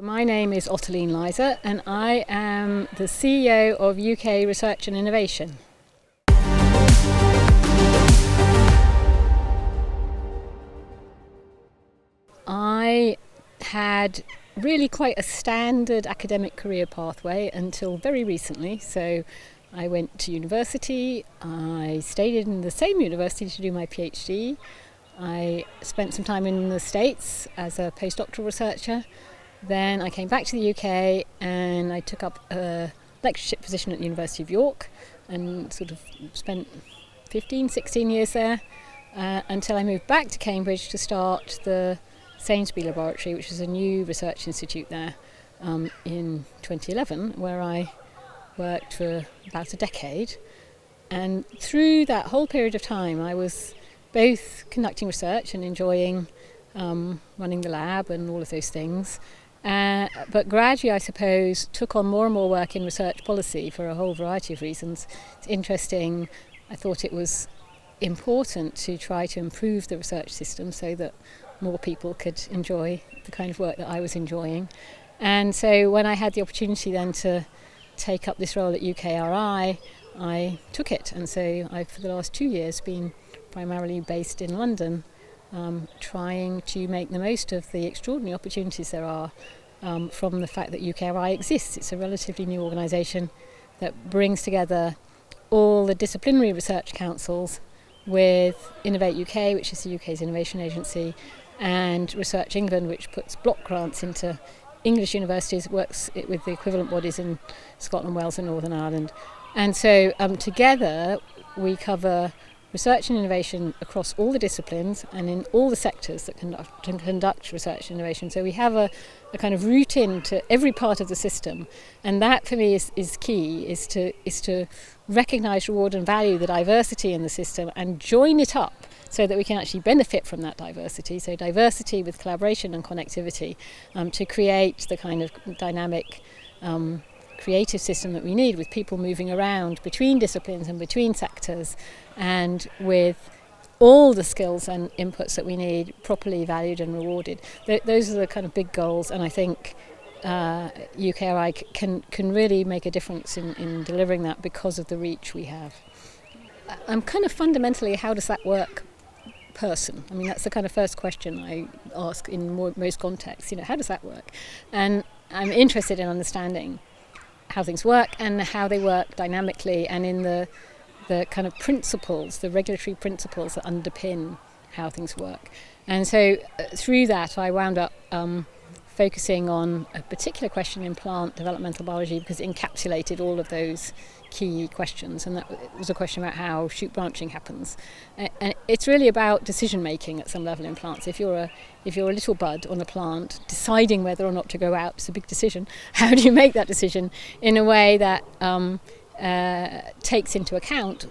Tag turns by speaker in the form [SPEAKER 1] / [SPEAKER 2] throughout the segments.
[SPEAKER 1] My name is Ottoline Leyser and I am the CEO of UK Research and Innovation. I had really quite a standard academic career pathway until very recently. So I went to university, I stayed in the same university to do my PhD. I spent some time in the States as a postdoctoral researcher. Then I came back to the UK and I took up a lectureship position at the University of York and sort of spent 16 years there until I moved back to Cambridge to start the Sainsbury Laboratory, which is a new research institute there in 2011, where I worked for about a decade. And through that whole period of time I was both conducting research and enjoying running the lab and all of those things. But gradually, I suppose, took on more and more work in research policy for a whole variety of reasons. It's interesting. I thought it was important to try to improve the research system so that more people could enjoy the kind of work that I was enjoying. And so when I had the opportunity then to take up this role at UKRI, I took it. And so I've, for the last 2 years, been primarily based in London, trying to make the most of the extraordinary opportunities there are from the fact that UKRI exists. It's a relatively new organisation that brings together all the disciplinary research councils with Innovate UK, which is the UK's innovation agency, and Research England, which puts block grants into English universities, works with the equivalent bodies in Scotland, Wales and Northern Ireland. And so together we cover research and innovation across all the disciplines and in all the sectors that conduct research and innovation. So we have a kind of route into every part of the system, and that for me is key, is to recognise, reward and value the diversity in the system and join it up so that we can actually benefit from that diversity. So diversity with collaboration and connectivity to create the kind of dynamic creative system that we need, with people moving around between disciplines and between sectors, and with all the skills and inputs that we need properly valued and rewarded. Those are the kind of big goals, and I think UKRI can really make a difference in delivering that because of the reach we have. I'm kind of fundamentally, how does that work person? I mean, that's the kind of first question I ask in most contexts, how does that work? And I'm interested in understanding how things work and how they work dynamically, and in the kind of principles, the regulatory principles that underpin how things work. And so through that I wound up focusing on a particular question in plant developmental biology, because it encapsulated all of those key questions, and that was a question about how shoot branching happens. And it's really about decision making at some level in plants. If you're a little bud on a plant, deciding whether or not to go out is a big decision. How do you make that decision in a way that takes into account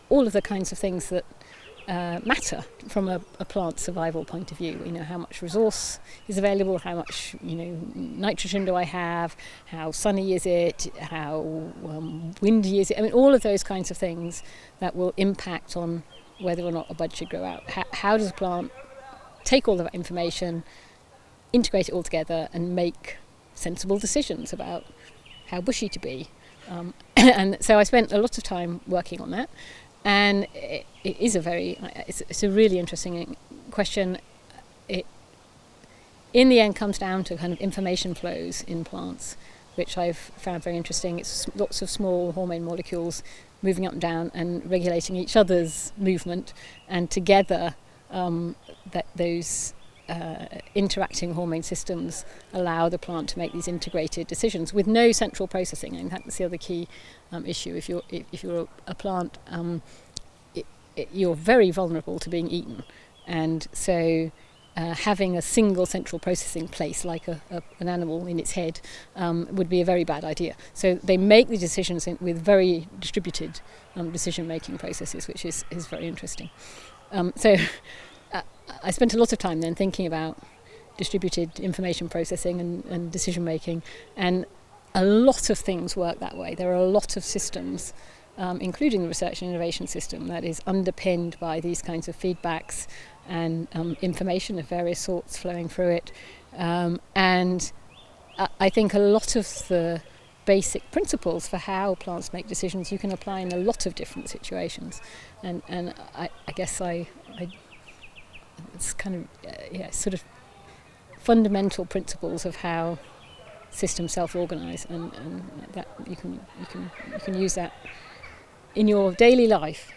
[SPEAKER 1] all of the kinds of things that matter from a plant survival point of view? How much resource is available, how much nitrogen do I have, how sunny is it, how windy is it? I mean, all of those kinds of things that will impact on whether or not a bud should grow out. How does a plant take all of that information, integrate it all together and make sensible decisions about how bushy to be? And so I spent a lot of time working on that. And it is it's a really interesting question. It, in the end, comes down to kind of information flows in plants, which I've found very interesting. It's lots of small hormone molecules moving up and down and regulating each other's movement, and together those interacting hormone systems allow the plant to make these integrated decisions with no central processing. And that's the other key issue. If you're a plant, you're very vulnerable to being eaten, and so having a single central processing place like an animal in its head would be a very bad idea. So they make the decisions with very distributed decision-making processes, which is very interesting. So I spent a lot of time then thinking about distributed information processing and decision making, and a lot of things work that way. There are a lot of systems, including the research and innovation system, that is underpinned by these kinds of feedbacks and information of various sorts flowing through it. And I think a lot of the basic principles for how plants make decisions you can apply in a lot of different situations, and I guess it's kind of sort of fundamental principles of how systems self-organise, and that you can use that in your daily life.